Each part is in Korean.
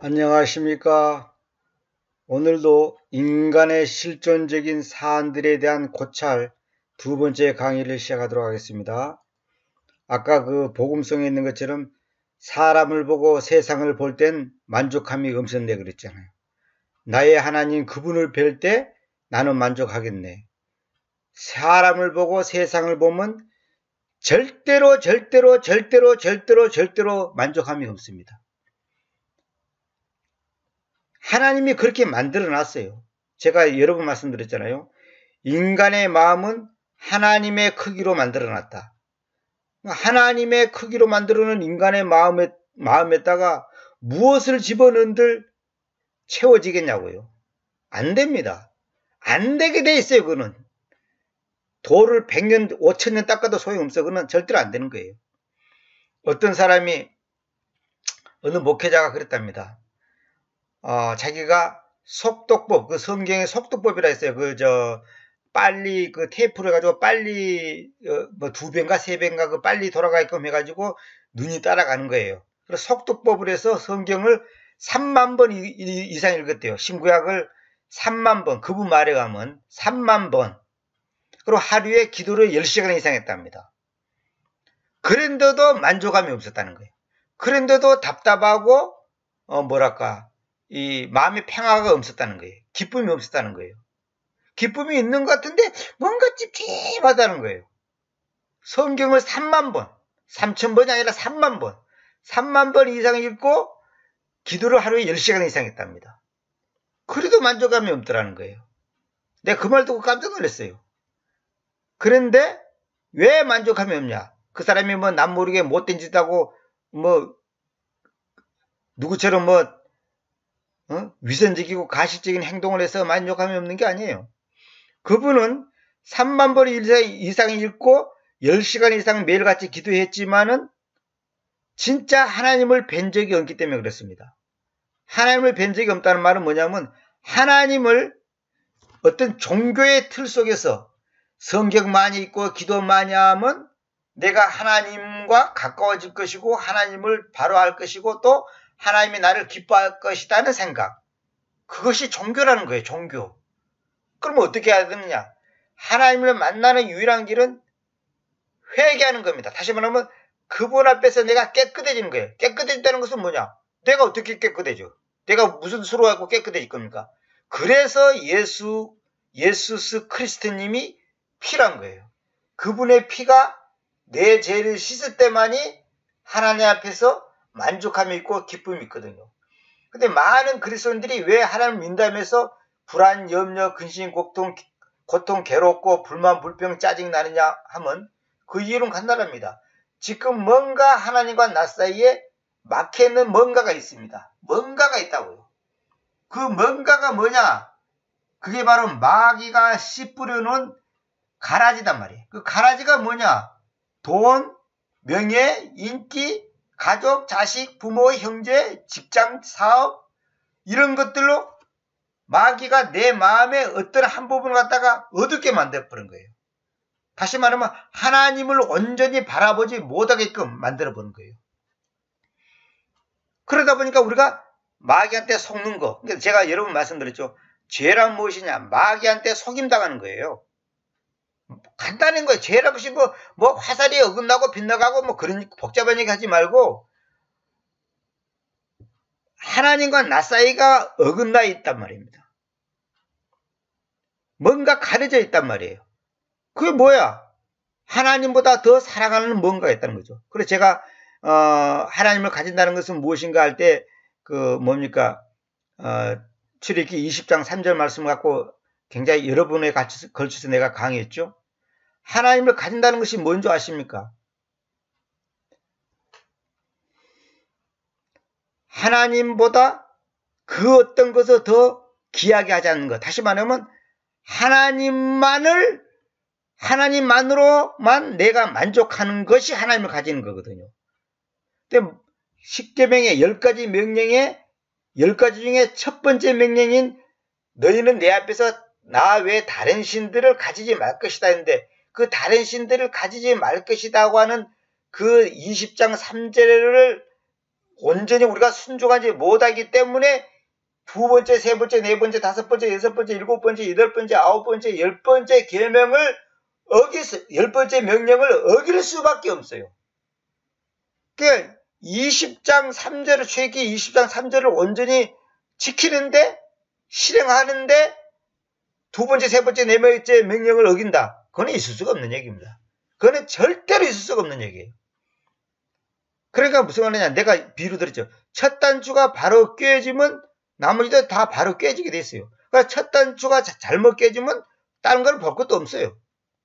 안녕하십니까. 오늘도 인간의 실존적인 사안들에 대한 고찰 두 번째 강의를 시작하도록 하겠습니다. 아까 그 복음성에 있는 것처럼 사람을 보고 세상을 볼 땐 만족함이 없었네 그랬잖아요. 나의 하나님 그분을 뵐 때 나는 만족하겠네. 사람을 보고 세상을 보면 절대로 만족함이 없습니다. 하나님이 그렇게 만들어 놨어요. 제가 여러 번 말씀드렸잖아요. 인간의 마음은 하나님의 크기로 만들어 놨다. 하나님의 크기로 만들어 놓은 인간의 마음에다가 무엇을 집어넣은들 채워지겠냐고요. 안 됩니다. 안 되게 돼 있어요. 그거는. 돌을 100년, 5000년 닦아도 소용없어. 그거는 절대로 안 되는 거예요. 어떤 사람이 어느 목회자가 그랬답니다. 자기가 속독법, 그 성경의 속독법이라 했어요. 빨리 그 테이프를 해가지고 빨리, 2배인가 3배인가 그 빨리 돌아가게끔 해가지고 눈이 따라가는 거예요. 그래서 속독법을 해서 성경을 3만 번 이상 읽었대요. 신구약을 3만 번, 그분 말에 가면 3만 번. 그리고 하루에 기도를 10시간 이상 했답니다. 그런데도 만족감이 없었다는 거예요. 그런데도 답답하고, 이 마음의 평화가 없었다는 거예요. 기쁨이 없었다는 거예요. 기쁨이 있는 것 같은데 뭔가 찝찝하다는 거예요. 성경을 3만 번, 3000번이 아니라 3만 번, 3만 번 이상 읽고 기도를 하루에 10시간 이상 했답니다. 그래도 만족감이 없더라는 거예요. 내가 그 말 듣고 깜짝 놀랐어요. 그런데 왜 만족감이 없냐? 그 사람이 남 모르게 못된 짓 하고 누구처럼 위선적이고 가식적인 행동을 해서 만족감이 없는 게 아니에요. 그분은 3만 번 이상 읽고 10시간 이상 매일같이 기도했지만은 진짜 하나님을 뵌 적이 없기 때문에 그렇습니다. 하나님을 뵌 적이 없다는 말은 뭐냐면 하나님을 어떤 종교의 틀 속에서 성경 많이 읽고 기도 많이 하면 내가 하나님과 가까워질 것이고 하나님을 바로할 것이고 또 하나님이 나를 기뻐할 것이라는 생각. 그것이 종교라는 거예요. 종교. 그러면 어떻게 해야 되느냐? 하나님을 만나는 유일한 길은 회개하는 겁니다. 다시 말하면 그분 앞에서 내가 깨끗해지는 거예요. 깨끗해진다는 것은 뭐냐? 내가 어떻게 깨끗해져? 내가 무슨 수로 하고 깨끗해질 겁니까? 그래서 예수스 크리스트님이 피란 거예요. 그분의 피가 내 죄를 씻을 때만이 하나님 앞에서 만족함이 있고 기쁨이 있거든요. 근데 많은 그리스도인들이 왜 하나님을 민다면서 불안, 염려, 근심, 고통, 괴롭고 불만, 불평, 짜증 나느냐 하면 그 이유는 간단합니다. 지금 뭔가 하나님과 나 사이에 막혀있는 뭔가가 있습니다. 뭔가가 있다고요. 그 뭔가가 뭐냐? 그게 바로 마귀가 씨 뿌려놓은 가라지단 말이에요. 그 가라지가 뭐냐? 돈, 명예, 인기, 가족, 자식, 부모, 형제, 직장, 사업 이런 것들로 마귀가 내 마음의 어떤 한 부분을 갖다가 어둡게 만들어버린 거예요. 다시 말하면 하나님을 온전히 바라보지 못하게끔 만들어버린 거예요. 그러다 보니까 우리가 마귀한테 속는 거. 그러니까 제가 여러 번 말씀드렸죠. 죄란 무엇이냐? 마귀한테 속임당하는 거예요. 간단한 거예요. 죄라는 것이 화살이 어긋나고 빗나가고 그런 복잡한 얘기 하지 말고 하나님과 나 사이가 어긋나 있단 말입니다. 뭔가 가려져 있단 말이에요. 그게 뭐야? 하나님보다 더 사랑하는 뭔가가 있다는 거죠. 그래서 제가 하나님을 가진다는 것은 무엇인가 할 때 출애굽기 20장 3절 말씀 갖고 굉장히 여러 번에 걸쳐서 내가 강의했죠. 하나님을 가진다는 것이 뭔지 아십니까? 하나님보다 그 어떤 것을 더 귀하게 하지 않는 것. 다시 말하면 하나님만으로만 내가 만족하는 것이 하나님을 가지는 거거든요. 근데 10계명의 10가지 명령의 10가지 중에 첫 번째 명령인 너희는 내 앞에서 나 외에 다른 신들을 가지지 말 것이다 했는데 그 다른 신들을 가지지 말 것이다고 하는 그 20장 3절을 온전히 우리가 순종하지 못하기 때문에 두 번째, 세 번째, 네 번째, 다섯 번째, 여섯 번째, 일곱 번째, 여덟 번째, 아홉 번째, 열 번째 계명을 열 번째 명령을 어길 수밖에 없어요. 그 20장 3절을 최기 20장 3절을 온전히 지키는데 실행하는데 두 번째, 세 번째, 네 번째 명령을 어긴다. 그건 있을 수가 없는 얘기입니다. 그거는 절대로 있을 수가 없는 얘기예요. 그러니까 무슨 말이냐. 내가 비유 들었죠. 첫 단추가 바로 깨지면 나머지도 다 바로 깨지게 돼 있어요. 그러니까 첫 단추가 잘못 깨지면 다른 건 볼 것도 없어요.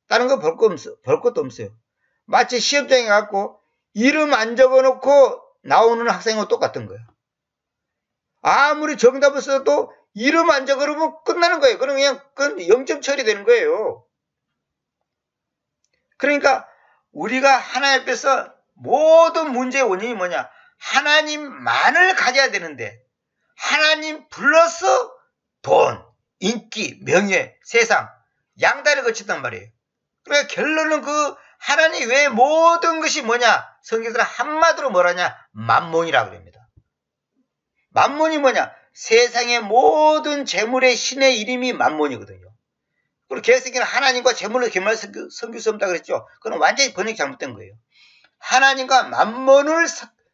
다른 건 볼 것도 없어요. 마치 시험장에 갖고 이름 안 적어놓고 나오는 학생과 똑같은 거예요. 아무리 정답을 써도 이름 안 적어놓으면 끝나는 거예요. 그럼 그냥 0점 처리되는 거예요. 그러니까 우리가 하나님 앞에서 모든 문제의 원인이 뭐냐? 하나님만을 가져야 되는데 하나님 플러스 돈, 인기, 명예, 세상 양다리 거친단 말이에요. 그러니까 결론은 그 하나님 외의 모든 것이 뭐냐? 성경에서는 한마디로 뭐라냐? 만몬이라고 그럽니다. 만몬이 뭐냐? 세상의 모든 재물의 신의 이름이 만몬이거든요. 그리고 개혁성경은 하나님과 재물을 겸할 섬길 수 없다 그랬죠. 그건 완전히 번역이 잘못된 거예요. 하나님과 만몬을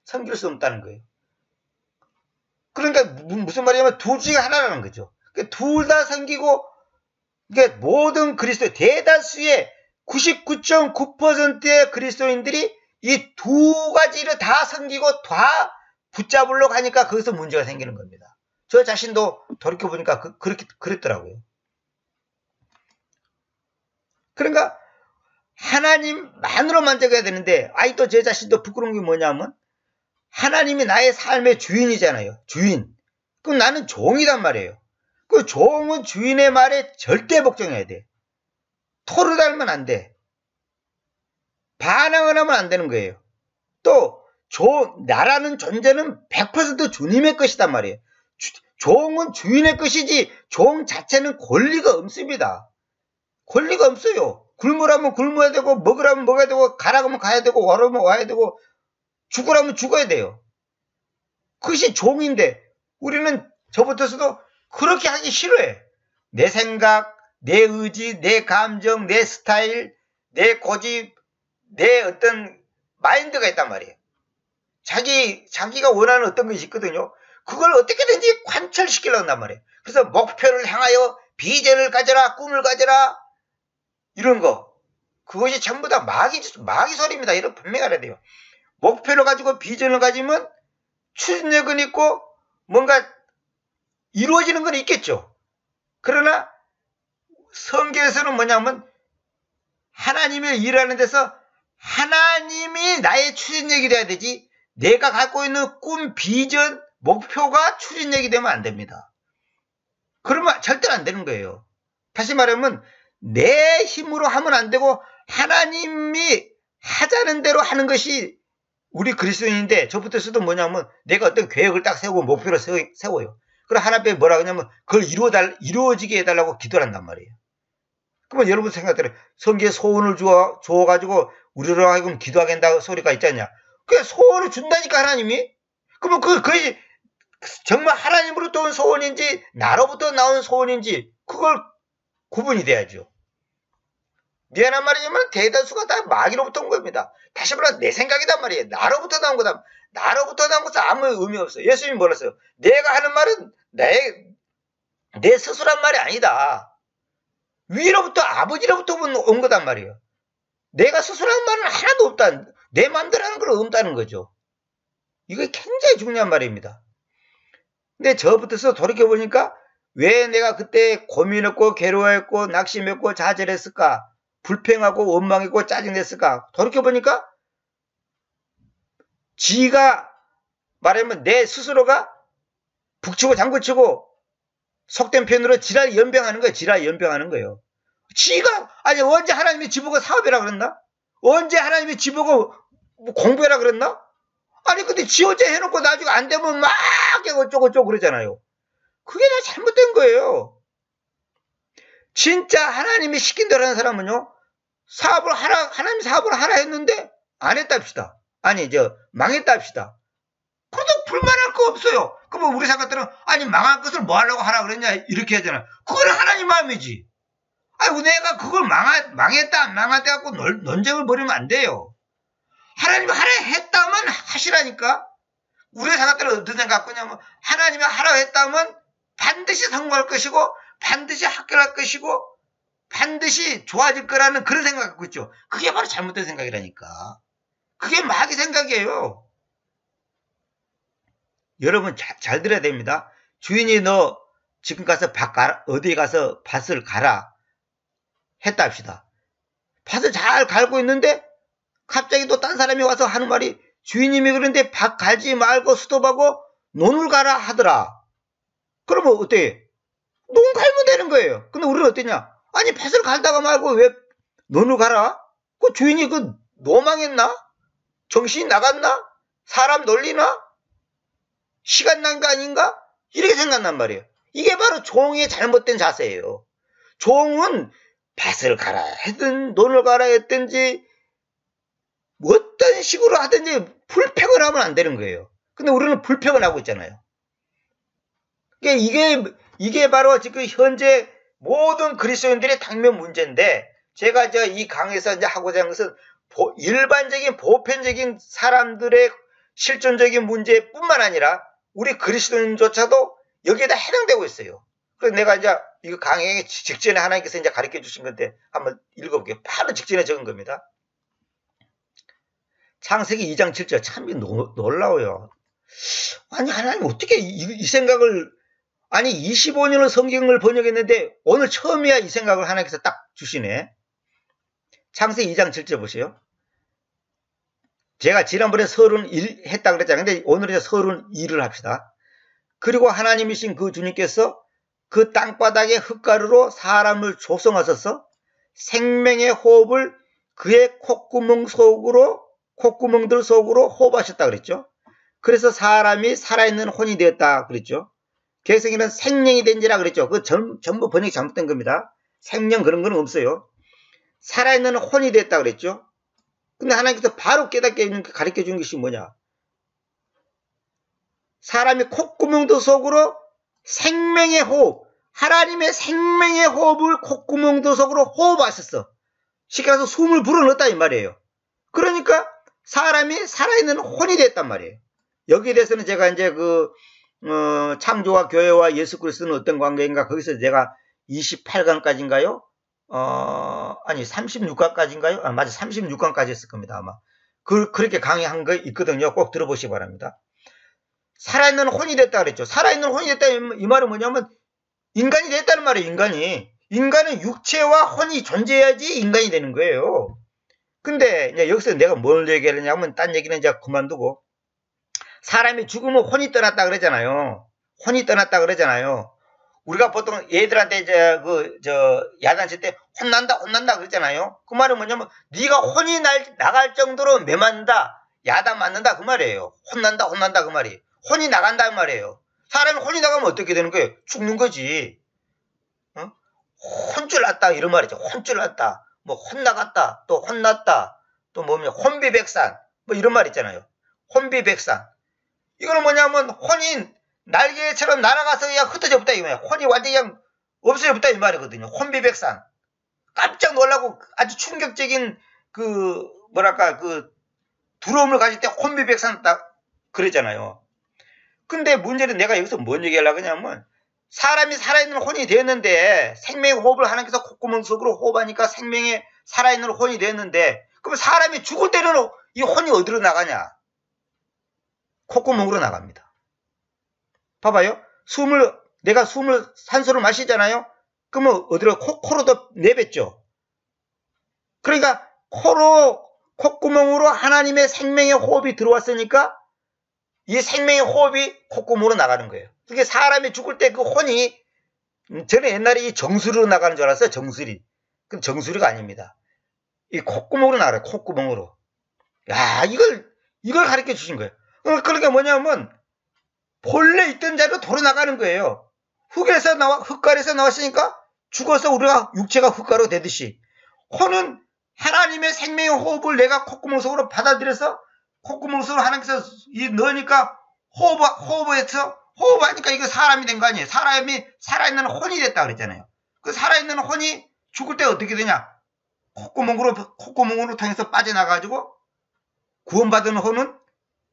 섬길 수 없다는 거예요. 그러니까 무슨 말이냐면 둘 중에 하나라는 거죠. 둘 다 섬기고 모든 그리스도 대다수의 99.9%의 그리스도인들이 이 두 가지를 다 섬기고 다 붙잡으려고 하니까 거기서 문제가 생기는 겁니다. 저 자신도 돌이켜보니까 그랬더라고요. 그러니까 하나님만으로 만족해야 되는데 또 제 자신도 부끄러운 게 뭐냐면 하나님이 나의 삶의 주인이잖아요. 주인. 그럼 나는 종이란 말이에요. 그 종은 주인의 말에 절대 복종해야 돼. 토를 달면 안 돼. 반항을 하면 안 되는 거예요. 또 나라는 존재는 100% 주님의 것이단 말이에요. 종은 주인의 것이지 종 자체는 권리가 없습니다. 권리가 없어요. 굶으라면 굶어야 되고 먹으라면 먹어야 되고 가라면 가야 되고 와라면 와야 되고 죽으라면 죽어야 돼요. 그것이 종인데 우리는 저부터서도 그렇게 하기 싫어해. 내 생각, 내 의지, 내 감정, 내 스타일, 내 고집, 내 어떤 마인드가 있단 말이에요. 자기가 원하는 어떤 것이 있거든요. 그걸 어떻게든지 관철시키려고 한단 말이에요. 그래서 목표를 향하여 비전을 가져라, 꿈을 가져라, 이런 거. 그것이 전부 다 마귀 소리입니다. 이런 분명히 알아야 돼요. 목표를 가지고 비전을 가지면 추진력은 있고 뭔가 이루어지는 건 있겠죠. 그러나 성경에서는 뭐냐면 하나님의 일하는 데서 하나님이 나의 추진력이 돼야 되지 내가 갖고 있는 꿈, 비전, 목표가 추진력이 되면 안 됩니다. 그러면 절대로 안 되는 거예요. 다시 말하면 내 힘으로 하면 안 되고 하나님이 하자는 대로 하는 것이 우리 그리스도인인데 저부터서도 뭐냐면 내가 어떤 계획을 딱 세우고 목표를 세워요. 그럼 하나님이 뭐라고 하냐면 그걸 이루어지게 해달라고 기도를 한단 말이에요. 그러면 여러분 생각대로 성경에 소원을 주어가지고 우리로 하여금 기도하게 한다는 소리가 있지 않냐. 그게 소원을 준다니까 하나님이. 그러면 그것이 정말 하나님으로부터 온 소원인지 나로부터 나온 소원인지 그걸 구분이 돼야죠. 미안한 말이지만 대다수가 다 마귀로부터 온 겁니다. 다시 말해 내 생각이단 말이에요. 나로부터 나온 거다. 나로부터 나온 것은 아무 의미 없어요. 예수님이 뭐라 했어요? 내가 하는 말은 내 스스로한 말이 아니다. 위로부터 아버지로부터 온 거단 말이에요. 내가 스스로 한 말은 하나도 없다. 내 마음대로 하는 건 없다는 거죠. 이거 굉장히 중요한 말입니다. 근데 저부터서 돌이켜보니까 왜 내가 그때 고민했고 괴로워했고 낙심했고 좌절했을까? 불평하고 원망했고 짜증냈을까? 돌이켜보니까 지가 말하면 내 스스로가 북치고 장구치고 속된 표현으로 지랄 연병하는 거예요. 지랄 연병하는 거예요. 지가 아니 언제 하나님이 지보고 사업이라 그랬나? 언제 하나님이 지보고 공부해라 그랬나? 아니 근데 지 혼자 해놓고 나중에 안 되면 막 어쩌고저쩌고 그러잖아요. 그게 다 잘못된 거예요. 진짜 하나님이 시킨 대로 하는 사람은요, 하나님 사업을 하라 했는데 안 했다 합시다. 아니 망했다 합시다. 그래도 불만할 거 없어요. 그러면 우리 사람들은 아니 망할 것을 뭐 하려고 하라 그랬냐 이렇게 하잖아. 그건 하나님 마음이지. 아니 내가 그걸 망했다 안 망했다 갖고 논쟁을 벌이면 안 돼요. 하나님이 하라 했다면 하시라니까. 우리 사람들은 어떤 생각 갖고냐면 하나님이 하라 했다면 반드시 성공할 것이고 반드시 합격할 것이고 반드시 좋아질 거라는 그런 생각 갖고 있죠. 그게 바로 잘못된 생각이라니까. 그게 마귀 생각이에요. 여러분 잘 들어야 됩니다. 주인이 너 지금 가서 어디 가서 밭을 가라 했다 합시다. 밭을 잘 갈고 있는데 갑자기 또 딴 사람이 와서 하는 말이 주인님이 그런데 밭 갈지 말고 스톱하고 논을 가라 하더라. 그러면 어때? 논 갈면 되는 거예요. 근데 우리는 어떠냐? 아니 밭을 갈다가 말고 왜 논을 가라? 그 주인이 그 노망했나? 정신이 나갔나? 사람 놀리나? 시간 난 거 아닌가? 이렇게 생각난 말이에요. 이게 바로 종의 잘못된 자세예요. 종은 밭을 가라 했든 논을 가라 했든지 어떤 식으로 하든지 불평을 하면 안 되는 거예요. 근데 우리는 불평을 하고 있잖아요. 이게 바로 지금 현재 모든 그리스도인들의 당면 문제인데 제가 이 강의에서 이제 하고자 하는 것은 일반적인 보편적인 사람들의 실존적인 문제뿐만 아니라 우리 그리스도인조차도 여기에다 해당되고 있어요. 그래서 내가 이제 이거 강의 직전에 하나님께서 이제 가르쳐 주신 건데 한번 읽어볼게요. 바로 직전에 적은 겁니다. 창세기 2장 7절 참 놀라워요. 아니 하나님 어떻게 이 생각을 아니 25년을 성경을 번역했는데 오늘 처음이야 이 생각을 하나님께서 딱 주시네. 창세기 2장 7절 보세요. 제가 지난번에 31 했다 그랬잖아요. 근데 오늘은 32를 합시다. 그리고 하나님이신 그 주님께서 그 땅바닥에 흙가루로 사람을 조성하셔서 생명의 호흡을 그의 콧구멍들 속으로 호흡하셨다 그랬죠. 그래서 사람이 살아있는 혼이 되었다 그랬죠. 개성에는 생명이 된지라 그랬죠. 그 전부 번역이 잘못된 겁니다. 생명 그런 건 없어요. 살아있는 혼이 됐다 그랬죠. 근데 하나님께서 바로 깨닫게 가르쳐 주는 것이 뭐냐. 사람이 콧구멍도 속으로 생명의 호흡, 하나님의 생명의 호흡을 콧구멍도 속으로 호흡하셨어. 쉽게 말해서 숨을 불어넣었다 이 말이에요. 그러니까 사람이 살아있는 혼이 됐단 말이에요. 여기에 대해서는 제가 이제 창조와 교회와 예수 그리스도는 어떤 관계인가 거기서 제가 28강까지인가요? 아니 36강까지인가요? 맞아 36강까지 했을 겁니다 아마. 그렇게 강의한 거 있거든요. 꼭 들어보시기 바랍니다. 살아있는 혼이 됐다 그랬죠. 살아있는 혼이 됐다 이 말은 뭐냐면 인간이 됐다는 말이에요. 인간은 육체와 혼이 존재해야지 인간이 되는 거예요. 근데 이제 여기서 내가 뭘 얘기하려냐면 딴 얘기는 이제 그만두고 사람이 죽으면 혼이 떠났다 그러잖아요. 혼이 떠났다 그러잖아요. 우리가 보통 애들한테 이제 야단칠 때 혼난다 그러잖아요. 그 말은 뭐냐면 네가 혼이 나갈 정도로 매만다, 야단 맞는다 그 말이에요. 혼난다 그 말이에요. 혼이 나간다 그 말이에요. 사람이 혼이 나가면 어떻게 되는 거예요? 죽는 거지. 혼줄 났다 이런 말이죠. 혼줄 났다. 뭐 혼나갔다. 또 혼났다. 또 뭐냐 혼비백산. 뭐 이런 말 있잖아요. 혼비백산. 이거는 뭐냐면 혼이 날개처럼 날아가서 그냥 흩어져 없다 이 말이야. 혼이 완전히 그냥 없어져 없다 이 말이거든요. 혼비백산. 깜짝 놀라고 아주 충격적인 두려움을 가질 때 혼비백산 딱 그랬잖아요. 근데 문제는 내가 여기서 뭔 얘기하려고 하냐면 사람이 살아있는 혼이 되었는데 생명의 호흡을 하나님께서 콧구멍 속으로 호흡하니까 생명의 살아있는 혼이 되었는데 그럼 사람이 죽을 때는 이 혼이 어디로 나가냐? 콧구멍으로 나갑니다. 봐봐요. 내가 산소를 마시잖아요. 그러면 어디로 코로도 내뱉죠. 그러니까 콧구멍으로 하나님의 생명의 호흡이 들어왔으니까 이 생명의 호흡이 콧구멍으로 나가는 거예요. 그게 사람이 죽을 때 그 혼이 저는 옛날에 이 정수리로 나가는 줄 알았어요. 정수리. 그럼 정수리가 아닙니다. 이 콧구멍으로 나가요. 콧구멍으로. 야, 이걸 가르쳐 주신 거예요. 그러니까 뭐냐면 본래 있던 자리로 돌아 나가는 거예요. 흙가루에서 나왔으니까 죽어서 우리가 육체가 흙가루 되듯이 혼은 하나님의 생명의 호흡을 내가 콧구멍 속으로 받아들여서 콧구멍 속으로 하나님께서 넣으니까 호흡하니까 이거 사람이 된 거 아니에요. 사람이 살아있는 혼이 됐다 그랬잖아요. 그 살아있는 혼이 죽을 때 어떻게 되냐? 콧구멍으로 통해서 빠져나가지고 구원받은 혼은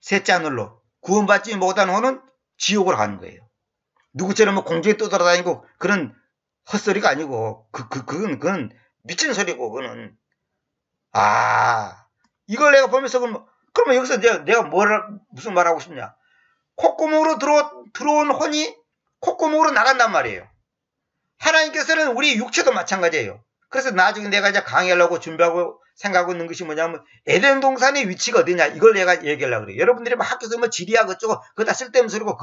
셋째 하늘로, 구원받지 못한 혼은 지옥으로 가는 거예요. 누구처럼 뭐 공중에 떠돌아다니고 그런 헛소리가 아니고 그건 미친 소리고 그거는. 이걸 내가 보면서 그러면 여기서 내가 무슨 말하고 싶냐? 콧구멍으로 들어온 혼이 콧구멍으로 나간단 말이에요. 하나님께서는 우리 육체도 마찬가지예요. 그래서 나중에 내가 이제 강의하려고 준비하고 생각하고 있는 것이 뭐냐면 에덴 동산의 위치가 어디냐 이걸 내가 얘기하려고 그래요. 여러분들이 막 학교에서 뭐 지리야 그쪽고 그거 다 쓸데없는 소리고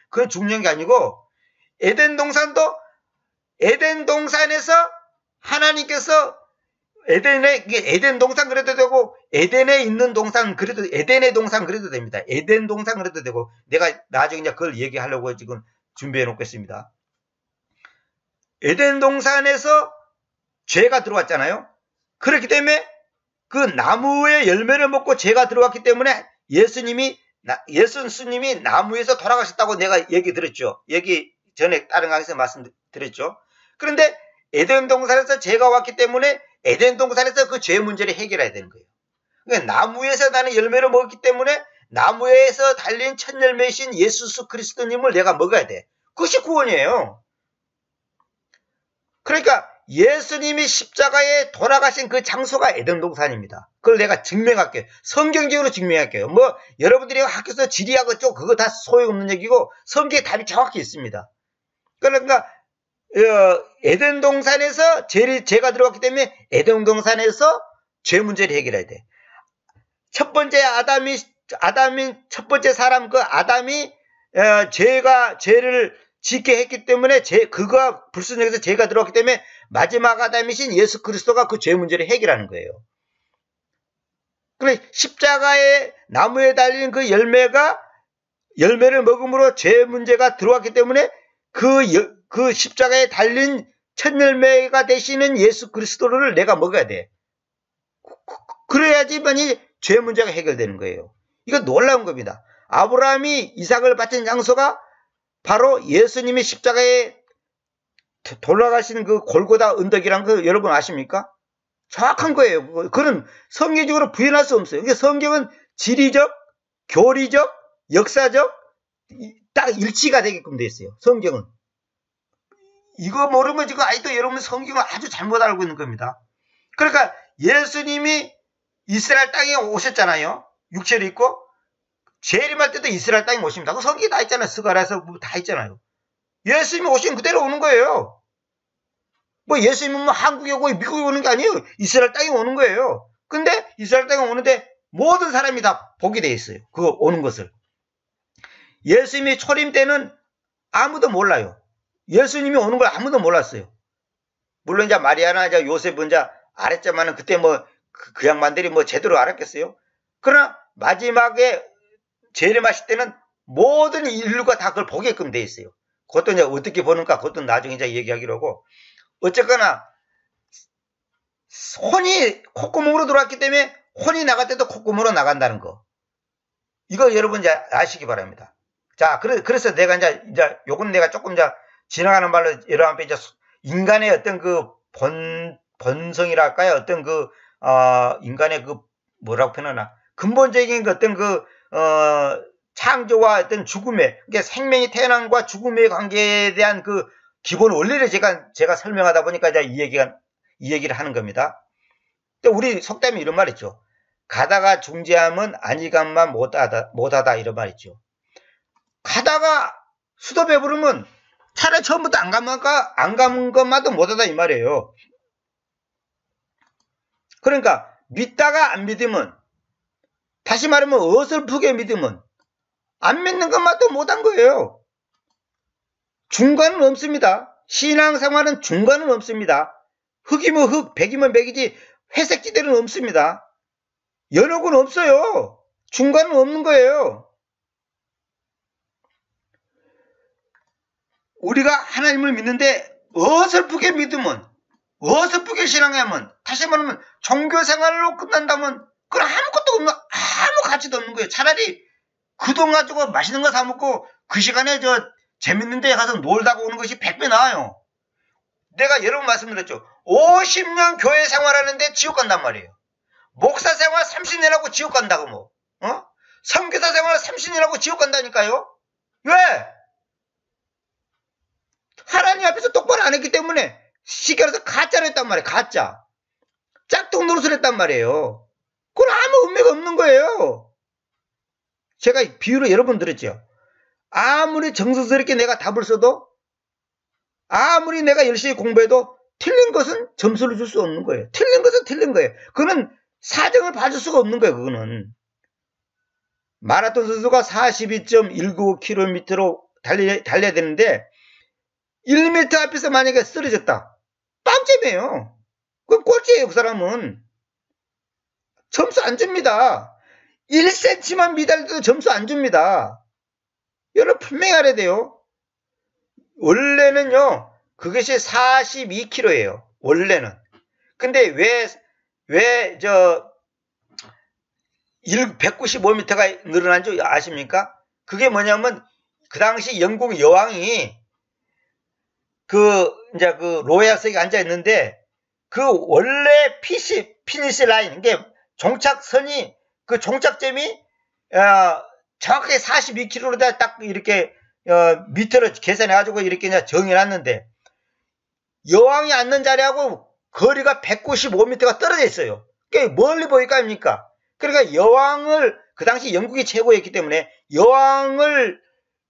그건 중요한 게 아니고 에덴 동산에서 하나님께서 에덴 동산 그래도 되고 에덴에 있는 동산 그래도 에덴의 동산 그래도 됩니다. 에덴 동산 그래도 되고 내가 나중에 이제 그걸 얘기하려고 지금 준비해 놓겠습니다. 에덴 동산에서 죄가 들어왔잖아요. 그렇기 때문에 그 나무의 열매를 먹고 죄가 들어왔기 때문에 예수님이 나무에서 돌아가셨다고 내가 얘기 들었죠. 얘기 전에 다른 강의에서 말씀드렸죠. 그런데 에덴 동산에서 죄가 왔기 때문에 에덴 동산에서 그 죄 문제를 해결해야 되는 거예요. 그러니까 나무에서 나는 열매를 먹었기 때문에 나무에서 달린 첫 열매이신 예수 그리스도님을 내가 먹어야 돼. 그것이 구원이에요. 그러니까 예수님이 십자가에 돌아가신 그 장소가 에덴 동산입니다. 그걸 내가 증명할게요. 성경적으로 증명할게요. 뭐 여러분들이 학교에서 지리학 그쪽 그거 다 소용없는 얘기고 성경에 답이 정확히 있습니다. 그러니까 에덴 동산에서 죄가 들어갔기 때문에 에덴 동산에서 죄 문제를 해결해야 돼. 첫 번째 첫 번째 사람 그 아담이 죄를 짓게 했기 때문에 그가 불순종해서 죄가 들어왔기 때문에 마지막 아담이신 예수 그리스도가 그 죄 문제를 해결하는 거예요. 그래 십자가의 나무에 달린 그 열매를 먹음으로 죄 문제가 들어왔기 때문에 그 십자가에 달린 첫 열매가 되시는 예수 그리스도를 내가 먹어야 돼. 그래야지만이 죄 문제가 해결되는 거예요. 이거 놀라운 겁니다. 아브라함이 이삭을 바친 장소가 바로 예수님이 십자가에 돌아가시는 그 골고다 언덕이라는 거 여러분 아십니까? 정확한 거예요. 그건 성경적으로 부인할 수 없어요. 그러니까 성경은 지리적, 교리적, 역사적 딱 일치가 되게끔 돼 있어요. 성경은. 이거 모르면 지금 아직도 여러분 성경을 아주 잘못 알고 있는 겁니다. 그러니까 예수님이 이스라엘 땅에 오셨잖아요. 육체를 입고. 재림할 때도 이스라엘 땅에 오십니다. 그 성경이 다 있잖아요. 스가랴에서 다 있잖아요. 예수님이 오시면 그대로 오는 거예요. 뭐 예수님은 뭐 한국에 오고 미국에 오는 게 아니에요. 이스라엘 땅에 오는 거예요. 근데 이스라엘 땅에 오는데 모든 사람이 다 보게 돼 있어요. 그거 오는 것을. 예수님이 초림 때는 아무도 몰라요. 예수님이 오는 걸 아무도 몰랐어요. 물론 이제 마리아나 이제 요셉은 이제 알았지만은 그때 뭐 그 양반들이 뭐 제대로 알았겠어요. 그러나 마지막에 재림하실 때는 모든 인류가 다 그걸 보게끔 돼 있어요. 그것도 이제 어떻게 보는가 그것도 나중에 이제 얘기하기로 하고 어쨌거나 혼이 콧구멍으로 들어왔기 때문에 혼이 나갈 때도 콧구멍으로 나간다는 거. 이거 여러분 이제 아시기 바랍니다. 자, 그래서 내가 이제 요건 내가 조금 이제 지나가는 말로 여러분께 이제 인간의 어떤 그 본성이랄까요? 어떤 인간의 뭐라고 표현하나? 근본적인 어떤 창조와 어떤 죽음의, 그러니까 생명이 태어남과 죽음의 관계에 대한 그 기본 원리를 제가 설명하다 보니까 이제 이 얘기를 하는 겁니다. 우리 속담에 이런 말 있죠. 가다가 중재하면 안일감만 못하다 이런 말 있죠. 가다가 수도 배부르면 차라리 처음부터 안 가는 것만도 못하다 이 말이에요. 그러니까 믿다가 안 믿으면, 다시 말하면 어설프게 믿으면 안 믿는 것만도 못한 거예요. 중간은 없습니다. 신앙생활은 중간은 없습니다. 흑이면 흑, 백이면 백이지 회색지대는 없습니다. 연옥은 없어요. 중간은 없는 거예요. 우리가 하나님을 믿는데 어설프게 믿으면, 어설프게 신앙하면, 다시 말하면 종교생활로 끝난다면 그건 아무것도 없는, 아무 가치도 없는 거예요. 차라리 그 돈 가지고 맛있는 거 사 먹고 그 시간에 재밌는 데 가서 놀다가 오는 것이 100배 나아요. 내가 여러 번 말씀드렸죠. 50년 교회 생활하는데 지옥 간단 말이에요. 목사 생활 30년 하고 지옥 간다고 뭐. 선교사 생활 30년 하고 지옥 간다니까요. 왜? 하나님 앞에서 똑바로 안 했기 때문에 쉽게 말해서 가짜로 했단 말이에요. 가짜. 짝퉁 노릇을 했단 말이에요. 그건 아무 의미가 없는 거예요. 제가 비유로 여러 번 들었죠. 아무리 정성스럽게 내가 답을 써도 아무리 내가 열심히 공부해도 틀린 것은 점수를 줄 수 없는 거예요. 틀린 것은 틀린 거예요. 그거는 사정을 봐줄 수가 없는 거예요. 그거는. 마라톤 선수가 42.195km로 달려야 되는데 1m 앞에서 만약에 쓰러졌다. 빵점이에요. 그건 꼴찌예요. 그 사람은. 점수 안 줍니다. 1cm만 미달도 점수 안 줍니다. 여러분 분명히 알아야 돼요. 원래는요. 그것이 42km예요. 원래는. 근데 왜 195m가 늘어난 줄 아십니까? 그게 뭐냐면 그 당시 영국 여왕이 그 로얄석에 앉아 있는데 그 원래 피니시 라인, 이게 종착선이 그 종착점이 정확하게 42km로 딱 이렇게 미터로 계산해 가지고 이렇게 그냥 정해놨는데 여왕이 앉는 자리하고 거리가 195m가 떨어져 있어요. 그게 멀리 보일까 합니까? 그러니까 여왕을 그 당시 영국이 최고였기 때문에 여왕을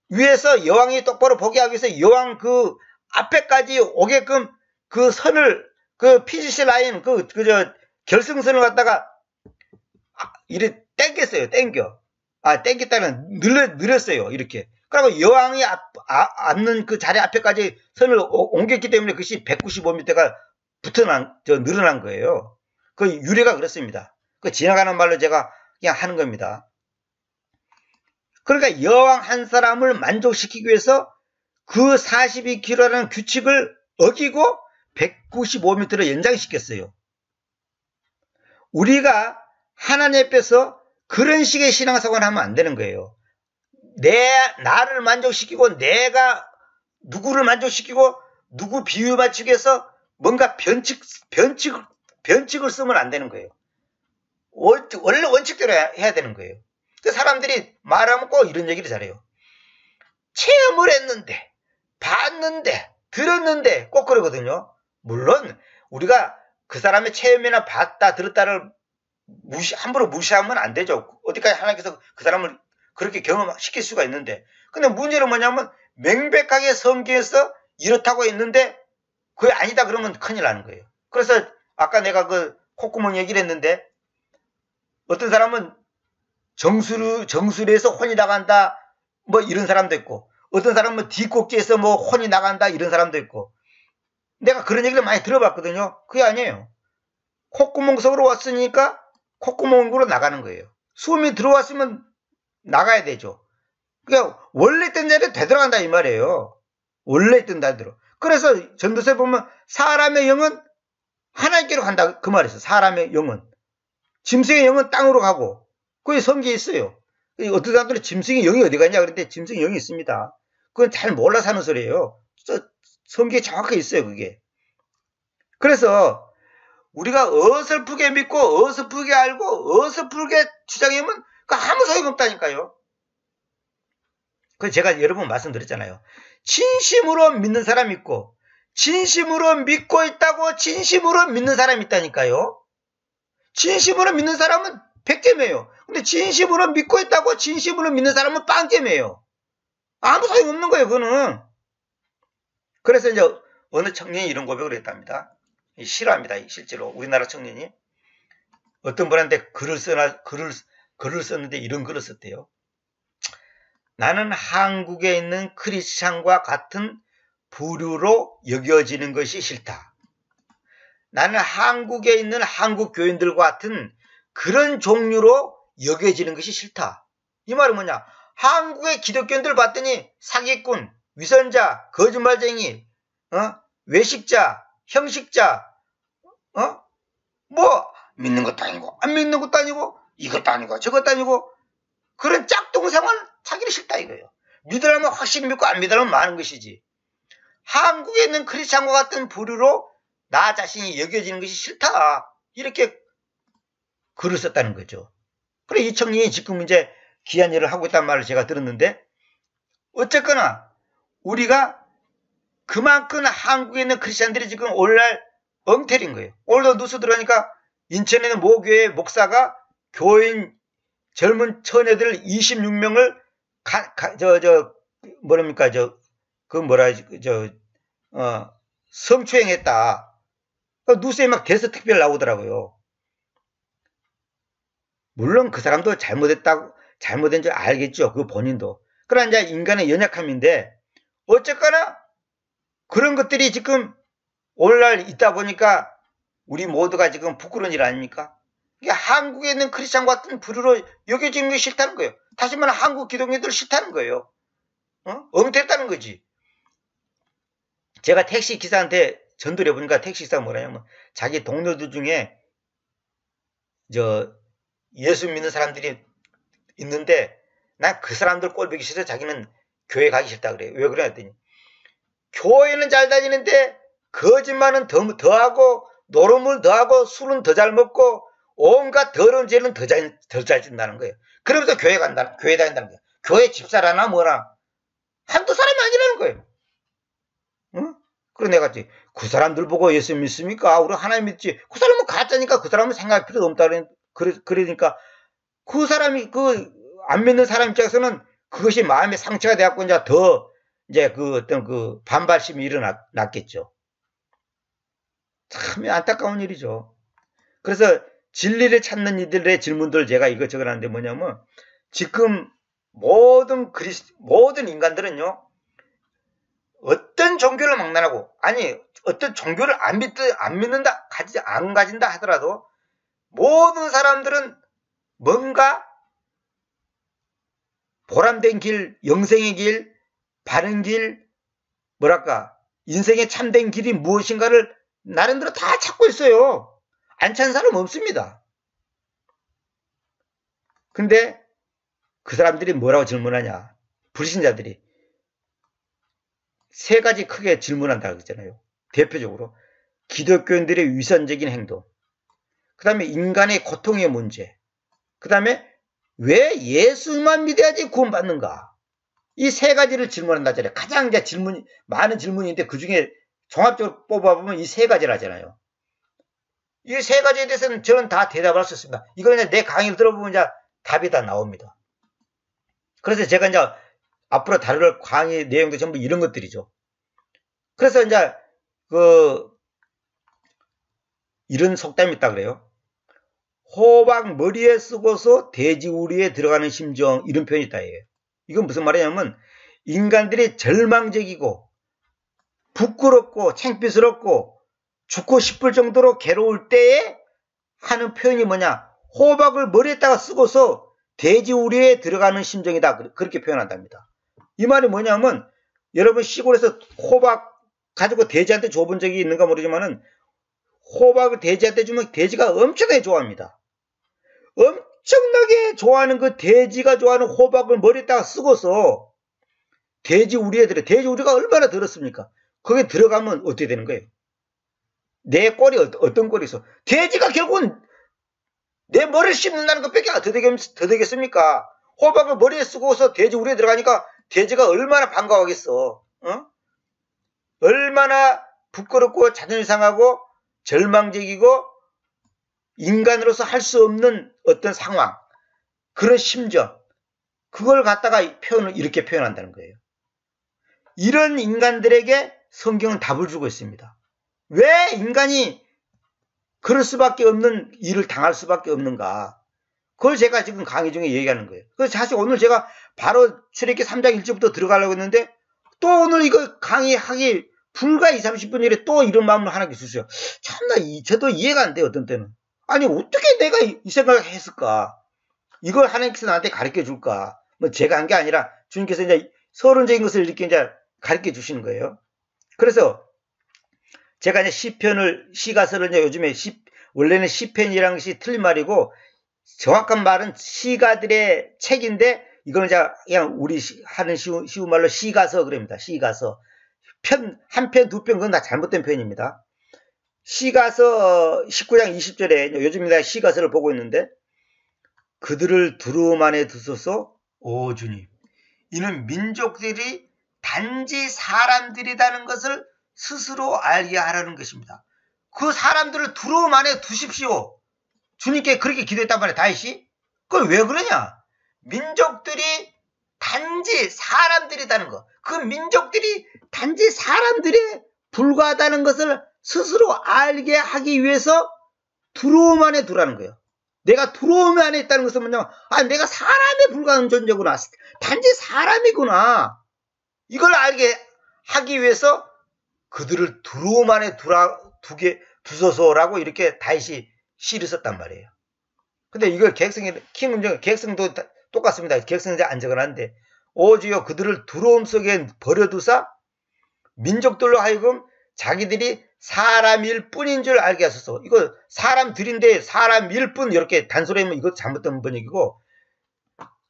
위해서 여왕이 똑바로 보게 하기 위해서 여왕 그 앞에까지 오게끔 그 선을 그 피니시 라인 결승선을 갖다가 이렇게 땡겼어요. 땡겼다는 늘렸어요. 이렇게. 그리고 여왕이 앉는 그 자리 앞에까지 선을 옮겼기 때문에 그것이 195m가 늘어난 거예요. 그 유래가 그렇습니다. 그 지나가는 말로 제가 그냥 하는 겁니다. 그러니까 여왕 한 사람을 만족시키기 위해서 그 42km라는 규칙을 어기고 195m로 연장시켰어요. 우리가 하나님 앞에서 그런 식의 신앙생활을 하면 안 되는 거예요. 나를 만족시키고 내가 누구를 만족시키고 누구 비유 맞추기 위해서 뭔가 변칙을 쓰면 안 되는 거예요. 원래 원칙대로 해야 되는 거예요. 그 사람들이 말하면 꼭 이런 얘기를 잘해요. 체험을 했는데, 봤는데, 들었는데 꼭 그러거든요. 물론 우리가 그 사람의 체험이나 봤다, 들었다를 함부로 무시하면 안 되죠. 어디까지 하나님께서 그 사람을 그렇게 경험시킬 수가 있는데, 근데 문제는 뭐냐면 명백하게 성경에서 이렇다고 했는데 그게 아니다 그러면 큰일 나는 거예요. 그래서 아까 내가 그 콧구멍 얘기를 했는데 어떤 사람은 정수리에서 혼이 나간다 뭐 이런 사람도 있고, 어떤 사람은 뒷꼭지에서 뭐 혼이 나간다 이런 사람도 있고, 내가 그런 얘기를 많이 들어봤거든요. 그게 아니에요. 콧구멍 속으로 왔으니까 콧구멍으로 나가는 거예요. 숨이 들어왔으면 나가야 되죠. 그러니까 원래 있던 자리에 되돌아간다 이 말이에요. 원래 있던 자리로. 그래서 전도서에 보면 사람의 영은 하나님께로 간다 그 말이었어요. 사람의 영은. 짐승의 영은 땅으로 가고. 그게 성경에 있어요. 어떤 사람들은 짐승의 영이 어디 갔냐 그랬는데 짐승의 영이 있습니다. 그건 잘 몰라서 하는 소리예요. 성경에 정확하게 있어요. 그게. 그래서 우리가 어설프게 믿고 어설프게 알고 어설프게 주장하면 그 아무 소용이 없다니까요. 그래서 제가 여러 번 말씀드렸잖아요. 진심으로 믿는 사람이 있고 진심으로 믿고 있다고 진심으로 믿는 사람이 있다니까요. 진심으로 믿는 사람은 100점이에요. 근데 진심으로 믿고 있다고 진심으로 믿는 사람은 빵점이에요. 아무 소용없는 거예요. 그거는. 그래서 이제 어느 청년이 이런 고백을 했답니다. 싫어합니다. 실제로 우리나라 청년이 어떤 분한테 글을 썼는데 이런 글을 썼대요. 나는 한국에 있는 크리스찬과 같은 부류로 여겨지는 것이 싫다. 나는 한국에 있는 한국 교인들과 같은 그런 종류로 여겨지는 것이 싫다. 이 말은 뭐냐? 한국의 기독교인들 봤더니 사기꾼, 위선자, 거짓말쟁이, 외식자, 형식자, 뭐 믿는 것도 아니고 안 믿는 것도 아니고 이것도 아니고 저것도 아니고 그런 짝동생을 사기는 싫다 이거예요. 믿으라면 확실히 믿고 안 믿으라면 마는 것이지. 한국에 있는 크리스찬과 같은 부류로 나 자신이 여겨지는 것이 싫다. 이렇게 글을 썼다는 거죠. 그래 이 청년이 지금 이제 귀한 일을 하고 있다는 말을 제가 들었는데 어쨌거나 우리가 그만큼 한국에 있는 크리스찬들이 지금 오늘날 엉터리인 거예요. 오늘도 뉴스 들어오니까 인천에 있는 모교회 목사가 교인 젊은 처녀들 26명을 성추행했다. 뉴스에 막 대서특별 나오더라고요. 물론 그 사람도 잘못된 줄 알겠죠. 그 본인도. 그러나 이제 인간의 연약함인데, 어쨌거나 그런 것들이 지금 오늘날 있다 보니까 우리 모두가 지금 부끄러운 일 아닙니까? 이게 한국에 있는 크리스찬 같은 부류로 여겨지는 게 싫다는 거예요. 다시 말하면 한국 기독교인들 싫다는 거예요. 엉뚱했다는 거지. 제가 택시 기사한테 전도를 해보니까 택시 기사가 뭐라냐면 자기 동료들 중에 예수 믿는 사람들이 있는데 난 그 사람들 꼴보기 싫어서 자기는 교회 가기 싫다 그래요. 왜 그래 했더니 교회는 잘 다니는데 거짓말은 더하고 노름을 더하고 술은 더 잘 먹고 온갖 더러운 죄는 더 잘 짓는다는 거예요. 그러면서 교회 다닌다는 거예요. 교회 집사라나 뭐라 한두 사람이 아니라는 거예요. 응? 그래 내가 그 사람들 보고 예수 믿습니까? 우리 하나님 믿지. 그 사람은 가짜니까 그 사람은 생각할 필요도 없다 그러니까 그 사람이 안 믿는 사람 입장에서는 그것이 마음의 상처가 돼갖고 이제 어떤 반발심이 일어났겠죠. 참 안타까운 일이죠. 그래서 진리를 찾는 이들의 질문들 제가 이것저것 하는데 뭐냐면 지금 모든 인간들은요 어떤 종교를 막론하고 어떤 종교를 안 가진다 하더라도 모든 사람들은 뭔가 보람된 길, 영생의 길, 바른 길, 인생의 참된 길이 무엇인가를 나름대로 다 찾고 있어요. 안 찾는 사람 없습니다. 근데 그 사람들이 뭐라고 질문하냐? 불신자들이 세 가지 크게 질문한다고 그랬잖아요. 대표적으로 기독교인들의 위선적인 행동, 그 다음에 인간의 고통의 문제, 그 다음에 왜 예수만 믿어야지 구원받는가? 이 세 가지를 질문한다잖아요. 가장 이제 많은 질문인데 그 중에 종합적으로 뽑아보면 이 세 가지를 하잖아요. 이 세 가지에 대해서는 저는 다 대답할 수 있습니다. 이거 그냥 내 강의를 들어보면 이제 답이 다 나옵니다. 그래서 제가 이제 앞으로 다룰 강의 내용도 전부 이런 것들이죠. 그래서 이제 이런 속담이 있다 그래요. 호박 머리에 쓰고서 돼지 우리에 들어가는 심정, 이런 표현이 있다 해요. 이건 무슨 말이냐면 인간들이 절망적이고 부끄럽고 창피스럽고 죽고 싶을 정도로 괴로울 때에 하는 표현이 뭐냐? 호박을 머리에다가 쓰고서 돼지 우리에 들어가는 심정이다. 그렇게 표현한답니다. 이 말이 뭐냐면 여러분 시골에서 호박 가지고 돼지한테 줘본 적이 있는가 모르지만은 호박을 돼지한테 주면 돼지가 엄청나게 좋아합니다. 엄청나게 좋아하는 그 돼지가 좋아하는 호박을 머리에다가 쓰고서 돼지 우리에 돼지 우리가 얼마나 더럽습니까? 거기에 들어가면 어떻게 되는 거예요? 내 꼴이 어떤 꼴이 있어? 돼지가 결국은 내 머리를 씹는다는 것밖에 더 되겠습니까? 호박을 머리에 쓰고서 돼지 우리에 들어가니까 돼지가 얼마나 반가워하겠어. 얼마나 부끄럽고 자존심 상하고 절망적이고 인간으로서 할 수 없는 어떤 상황, 그런 심정, 그걸 갖다가 이렇게 표현한다는 거예요. 이런 인간들에게 성경은 답을 주고 있습니다. 왜 인간이 그럴 수밖에 없는 일을 당할 수밖에 없는가? 그걸 제가 지금 강의 중에 얘기하는 거예요. 그래서 사실 오늘 제가 바로 출애굽기 3장 1절부터 들어가려고 했는데 또 오늘 이거 강의하기 불과 20-30분 전에 또 이런 마음을 하나님께 주세요. 참나 저도 이해가 안 돼요. 어떤 때는. 아니 어떻게 내가 이 생각을 했을까? 이걸 하나님께서 나한테 가르쳐 줄까? 뭐 제가 한 게 아니라 주님께서 이제 서론적인 것을 이렇게 이제 가르쳐 주시는 거예요. 그래서 제가 이제 시가서를 이제 요즘에 원래는 시편이라는 것이 틀린 말이고 정확한 말은 시가들의 책인데 이거는 그냥 우리 하는 쉬운 말로 시가서 그럽니다. 시가서. 한 편, 두 편, 그건 다 잘못된 표현입니다. 시가서 19장 20절에 요즘 내가 시가서를 보고 있는데 그들을 두루움 안에 두소서 오 주님. 이는 민족들이 단지 사람들이라는 것을 스스로 알게 하라는 것입니다. 그 사람들을 두루움 안에 두십시오. 주님께 그렇게 기도했단 말이에요. 다윗이. 그걸 왜 그러냐? 민족들이 단지 사람들이라는 것. 그 민족들이 단지 사람들에 불과하다는 것을 스스로 알게 하기 위해서 두려움 안에 두라는 거예요. 내가 두려움 안에 있다는 것은 뭐냐면 내가 사람에 불과한 존재구나. 단지 사람이구나. 이걸 알게 하기 위해서 그들을 두려움 안에 두소서라고 이렇게 다윗이 시를 썼단 말이에요. 근데 이걸 계획성도 똑같습니다. 계획성이 안 적어놨는데 오주여 그들을 두려움 속에 버려두사 민족들로 하여금 자기들이 사람일 뿐인 줄 알게 하소서. 이거 사람들인데 사람일 뿐 이렇게 단소리하면 이것도 잘못된 번역이고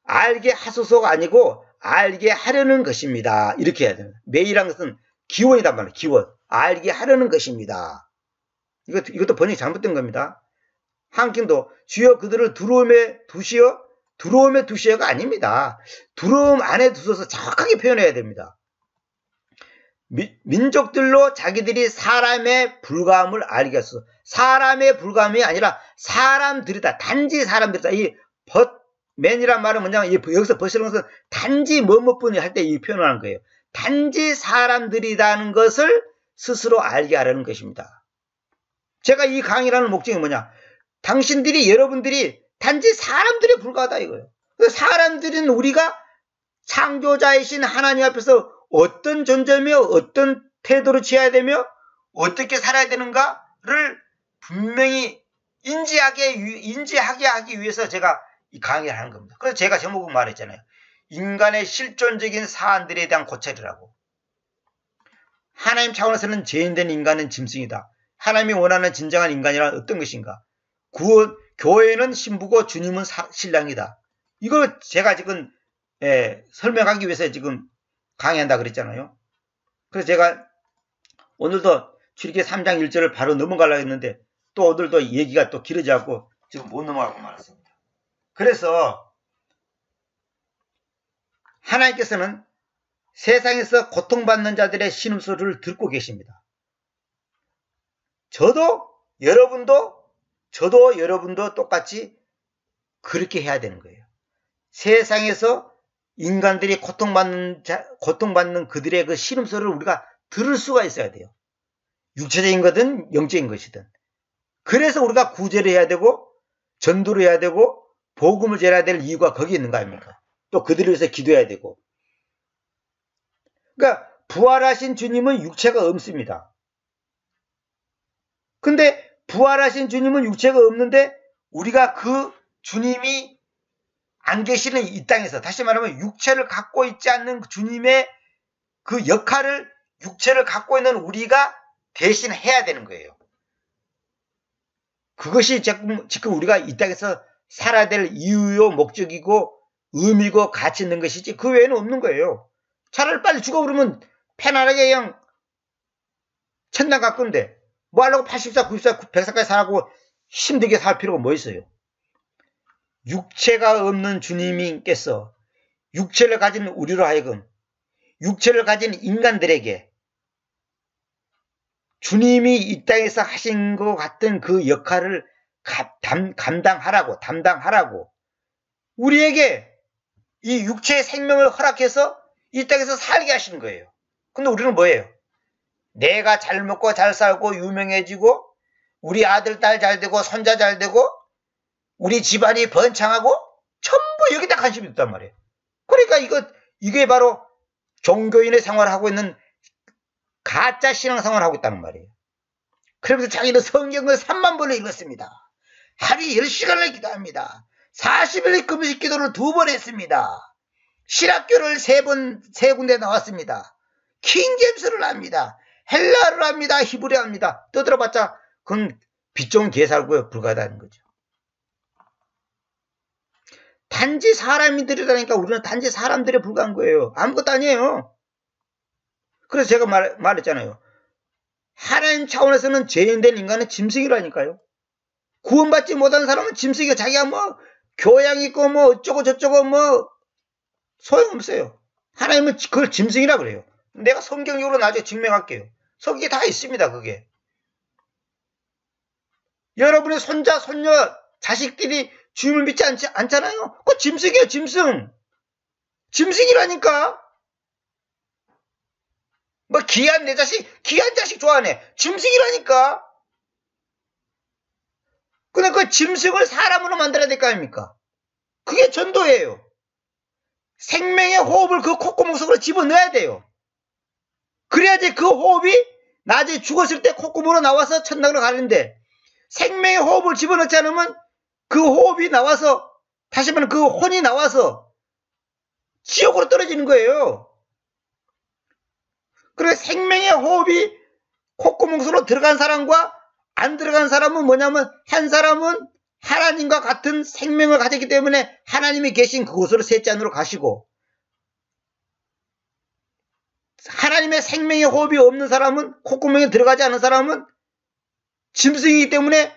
알게 하소서가 아니고 알게 하려는 것입니다. 이렇게 해야 됩니다. 매이란 것은 기원이단 말이에요. 기원. 알게 하려는 것입니다. 이것도 번역이 잘못된 겁니다. 한경도 주여 그들을 두려움에 두시어가 아닙니다. 두려움 안에 두셔서 정확하게 표현해야 됩니다. 민족들로 자기들이 사람의 불과함을 알게 하소서. 사람의 불과함이 아니라 사람들이다. 단지 사람들이다. 이 벗맨이란 말은 뭐냐면 여기서 벗이라는 것은 단지 뭐뭐뿐이 할 때 이 표현을 하는 거예요. 단지 사람들이라는 것을 스스로 알게 하려는 것입니다. 제가 이 강의라는 목적이 뭐냐? 여러분들이 단지 사람들에 불과하다 이거예요. 사람들은 우리가 창조자이신 하나님 앞에서 어떤 존재며 어떤 태도를 취해야 되며 어떻게 살아야 되는가를 분명히 인지하게 하기 위해서 제가 이 강의를 하는 겁니다. 그래서 제가 제목은 말했잖아요. 인간의 실존적인 사안들에 대한 고찰이라고. 하나님 차원에서는 죄인된 인간은 짐승이다. 하나님이 원하는 진정한 인간이란 어떤 것인가? 교회는 신부고 주님은 신랑이다. 이걸 제가 지금 설명하기 위해서 지금 강의한다 그랬잖아요. 그래서 제가 오늘도 출애굽기 3장 1절을 바로 넘어가려고 했는데 또 오늘도 얘기가 또 길어져갖고 지금 못 넘어가고 말았습니다. 그래서 하나님께서는 세상에서 고통받는 자들의 신음소리를 듣고 계십니다. 저도 여러분도 똑같이 그렇게 해야 되는 거예요. 세상에서 인간들이 고통받는 그들의 그 신음소리를 우리가 들을 수가 있어야 돼요. 육체적인 거든 영적인 것이든. 그래서 우리가 구제를 해야 되고 전도를 해야 되고 복음을 전해야 될 이유가 거기 있는 거 아닙니까? 또 그들을 위해서 기도해야 되고. 그러니까 부활하신 주님은 육체가 없습니다. 근데 부활하신 주님은 육체가 없는데 우리가 그 주님이 안 계시는 이 땅에서 다시 말하면 육체를 갖고 있지 않는 주님의 그 역할을 육체를 갖고 있는 우리가 대신 해야 되는 거예요. 그것이 지금 우리가 이 땅에서 살아야 될 이유요 목적이고 의미고 가치 있는 것이지 그 외에는 없는 거예요. 차라리 빨리 죽어버리면 편안하게 그냥 천당 갈 건데 뭐 하려고 80살, 90살, 100살까지 살고 힘들게 살 필요가 뭐 있어요. 육체가 없는 주님께서 육체를 가진 우리로 하여금 육체를 가진 인간들에게 주님이 이 땅에서 하신 것 같은 그 역할을 담당하라고 우리에게 이 육체의 생명을 허락해서 이 땅에서 살게 하시는 거예요. 근데 우리는 뭐예요? 내가 잘 먹고 잘 살고 유명해지고 우리 아들 딸 잘 되고 손자 잘 되고 우리 집안이 번창하고 전부 여기다 관심이 있단 말이에요. 그러니까 이게 바로 종교인의 생활을 하고 있는 가짜 신앙생활을 하고 있다는 말이에요. 그러면서 자기는 성경을 3만 번을 읽었습니다. 하루에 10시간을 기도합니다. 40일 금식 기도를 2번 했습니다. 신학교를 3군데 나왔습니다. 킹잼스를 합니다. 헬라어를 합니다. 히브리어 합니다. 떠들어봤자 그건 빚 좋은 개 살고요. 불가하다는 거죠. 단지 사람들이라니까. 우리는 단지 사람들에 불과한 거예요. 아무것도 아니에요. 그래서 제가 말했잖아요. 하나님 차원에서는 죄인된 인간은 짐승이라니까요. 구원받지 못한 사람은 짐승이고, 자기가 뭐 교양 있고 뭐 어쩌고 저쩌고 뭐 소용없어요. 하나님은 그걸 짐승이라 그래요. 내가 성경적으로 나중에 증명할게요. 성경에 다 있습니다. 그게. 여러분의 손자, 손녀, 자식들이 주님을 믿지 않잖아요. 그거 짐승이에요. 짐승. 짐승이라니까. 뭐 귀한 내 자식, 귀한 자식 좋아하네. 짐승이라니까. 근데 그 짐승을 사람으로 만들어야 될 거 아닙니까? 그게 전도예요. 생명의 호흡을 그 콧구멍 속으로 집어넣어야 돼요. 그래야지 그 호흡이 나중에 죽었을 때 콧구멍으로 나와서 천당으로 가는데, 생명의 호흡을 집어넣지 않으면 그 호흡이 나와서, 다시 말하면 그 혼이 나와서 지옥으로 떨어지는 거예요. 그래서 생명의 호흡이 콧구멍 속으로 들어간 사람과 안 들어간 사람은 뭐냐면, 한 사람은 하나님과 같은 생명을 가졌기 때문에 하나님이 계신 그곳으로 셋째 안으로 가시고, 하나님의 생명의 호흡이 없는 사람은, 콧구멍에 들어가지 않은 사람은 짐승이기 때문에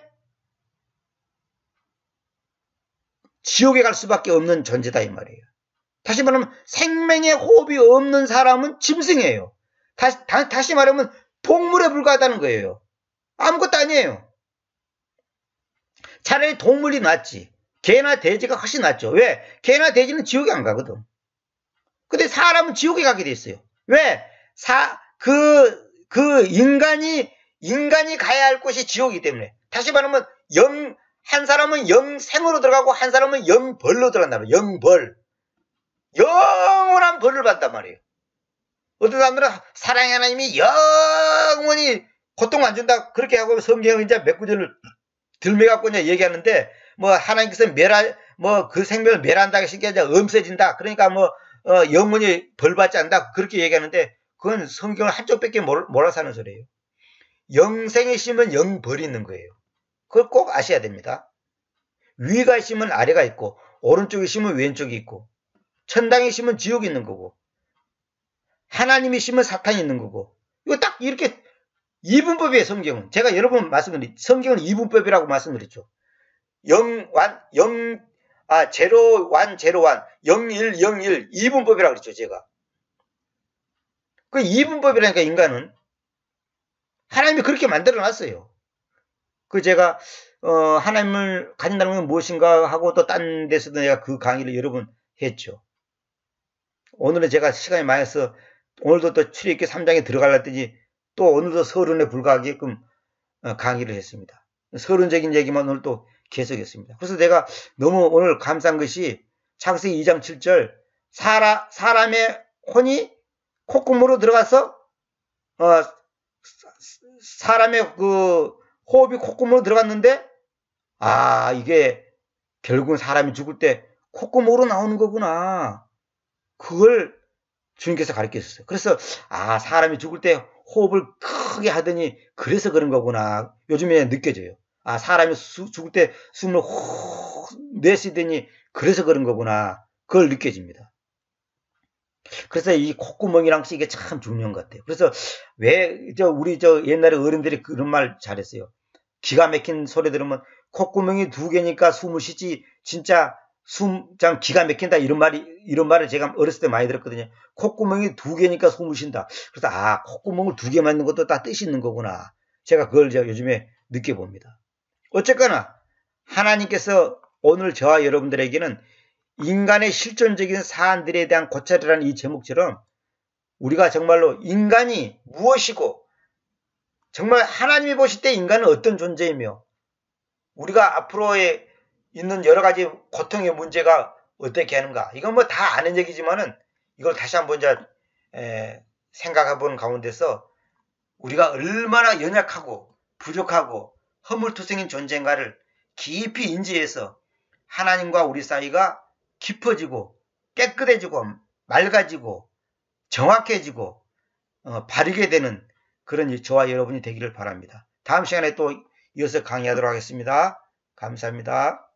지옥에 갈 수밖에 없는 존재다 이 말이에요. 다시 말하면 생명의 호흡이 없는 사람은 짐승이에요. 다시 말하면 동물에 불과하다는 거예요. 아무것도 아니에요. 차라리 동물이 낫지. 개나 돼지가 훨씬 낫죠. 왜? 개나 돼지는 지옥에 안 가거든. 근데 사람은 지옥에 가게 돼 있어요. 왜? 인간이 가야 할 곳이 지옥이기 때문에. 다시 말하면 한 사람은 영생으로 들어가고 한 사람은 영벌로 들어간다. 영벌. 영원한 벌을 받단 말이에요. 어떤 사람들은 사랑의 하나님이 영원히 고통 안 준다. 그렇게 하고 성경은 이제 몇 구절을 들매갖고 이제 얘기하는데, 뭐 하나님께서 그 생명을 멸한다. 시게 이제 없어진다. 그러니까 영원히 벌 받지 않는다. 그렇게 얘기하는데, 그건 성경을 한쪽밖에 몰라서 하는 소리예요. 영생에 심은 영벌이 있는 거예요. 그걸 꼭 아셔야 됩니다. 위가 있으면 아래가 있고, 오른쪽에 있으면 왼쪽이 있고, 천당에 있으면 지옥이 있는 거고, 하나님이 있으면 사탄이 있는 거고, 이거 딱 이렇게 이분법이에요. 성경은. 제가 여러 번 성경은 이분법이라고 말씀드렸죠. 제로 완 01, 01 이분법이라고 그랬죠. 제가. 그 이분법이라니까. 인간은 하나님이 그렇게 만들어 놨어요. 제가 하나님을 가진다는 건 무엇인가 하고 또 딴 데서도 내가 그 강의를 여러 번 했죠. 오늘은 제가 시간이 많이 있어 오늘도 또 출애굽기 3장에 들어가려더니 또 오늘도 서론에 불과하게끔 강의를 했습니다. 서론적인 얘기만 오늘 또 계속했습니다. 그래서 내가 너무 오늘 감사한 것이 창세기 2장 7절 사람의 혼이 콧구멍으로 들어가서 사람의 그 호흡이 콧구멍으로 들어갔는데, 이게 결국은 사람이 죽을 때 콧구멍으로 나오는 거구나. 그걸 주님께서 가르쳐 주셨어요. 그래서 사람이 죽을 때 호흡을 크게 하더니 그래서 그런 거구나. 요즘에 느껴져요. 사람이 죽을 때 숨을 호 내쉬더니 그래서 그런 거구나. 그걸 느껴집니다. 그래서 이 콧구멍이랑 이게 참 중요한 것 같아요. 그래서 우리 옛날에 어른들이 그런 말 잘했어요. 기가 막힌 소리 들으면 콧구멍이 2개니까 숨을 쉬지 진짜 참 기가 막힌다 이런 말을 제가 어렸을 때 많이 들었거든요. 콧구멍이 2개니까 숨을 쉰다. 그래서 콧구멍을 2개 맞는 것도 다 뜻이 있는 거구나. 제가 그걸 요즘에 느껴봅니다. 어쨌거나 하나님께서 오늘 저와 여러분들에게는 인간의 실존적인 사안들에 대한 고찰이라는 이 제목처럼 우리가 정말로 인간이 무엇이고 정말 하나님이 보실 때 인간은 어떤 존재이며 우리가 앞으로에 있는 여러 가지 고통의 문제가 어떻게 하는가. 이건 다 아는 얘기지만은 이걸 다시 한번 생각해 보는 가운데서 우리가 얼마나 연약하고 부족하고 허물투성인 존재인가를 깊이 인지해서 하나님과 우리 사이가 깊어지고 깨끗해지고 맑아지고 정확해지고 바르게 되는 그런 저와 여러분이 되기를 바랍니다. 다음 시간에 또 이어서 강의하도록 하겠습니다. 감사합니다.